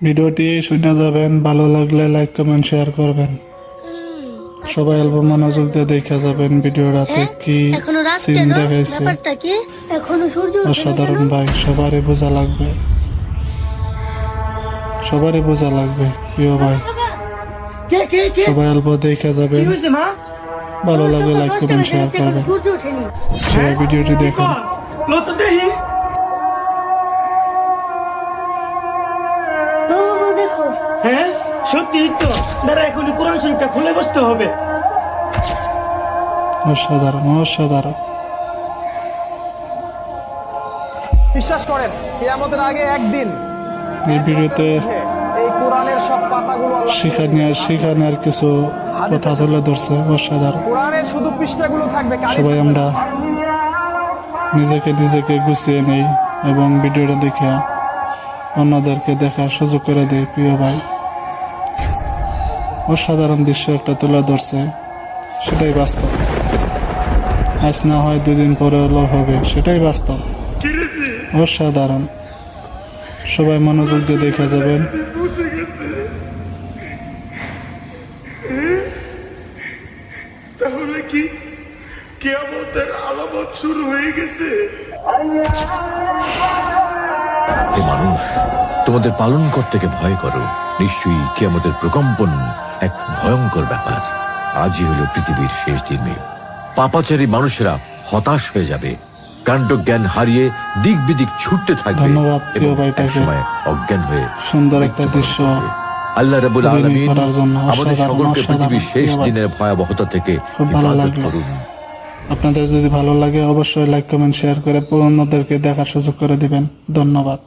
ভিডিওটি শুনে যাবেন, ভালো লাগলে লাইক কমেন্ট শেয়ার করবেন। সবাই অল্প মনোযোগ দিয়ে দেখে যাবেন ভিডিওটাতে কি সিন দেখাইছে। অসাধারণ ভাই, সবারই বোঝা লাগবে, সবারই বোঝা লাগবে প্রিয় ভাই। সবাই অল্প দেখে যাবেন, ভালো লাগলে লাইক কমেন্ট শেয়ার করবেন। সবাই ভিডিওটি দেখুন। হ্যাঁ সত্যি তো, দাঁড়া এখনই কোরআন শরীফটা খুলে বসতে হবে। অসাধারণ, অসাধারণ। বিশ্বাস করেন কিয়ামতের আগে একদিন এই ভিডিওতে এই কোরআনের সব পাতাগুলো শিখানোর কিছু কথা তুলে ধরছে। অসাধারণ। কোরআনের শুধু পৃষ্ঠাগুলো থাকবে। সবাই আমরা নিজেকে গুছিয়ে নেই এবং ভিডিওটা দেখে অন্যদেরকে দেখার সুযোগ করে দেয় প্রিয় ভাই। অসাধারণ দৃশ্য একটা তুলে ধরছে, সেটাই বাস্তব। আজ না হয় 2 দিন পরে হলো হবে, সেটাই বাস্তব। অসাধারণ। সবাই মনোযোগ দিয়ে দেখে যাবেন। তাহলে কি কিয়ামতের আলামত শুরু হয়ে গেছে? হে মানুষ, তোমাদের পালন কর্তাকে ভয় করো। নিশ্চয়ই কিয়ামতের প্রকম্পন এক ভয়ঙ্কর ব্যাপার। আজই হলো পৃথিবীর শেষ দিনে। পাপাচারী মানুষেরা হতাশ হয়ে যাবে, কাণ্ড জ্ঞান হারিয়ে দিক বিদিক ছুটতে থাকবে। ধন্যবাদ প্রিয় ভাইটাকে, সময় অজ্ঞান হয়ে সুন্দর একটা দৃশ্য আল্লাহ রাব্বুল আলামিন করার জন্য আমাদের সকলকে পৃথিবীর শেষ দিনের ভয়াবহতা থেকে হেফাজত করুন। আপনাদের যদি ভালো লাগে অবশ্যই লাইক কমেন্ট শেয়ার করে অন্যদেরকে দেখার সুযোগ করে দিবেন। ধন্যবাদ।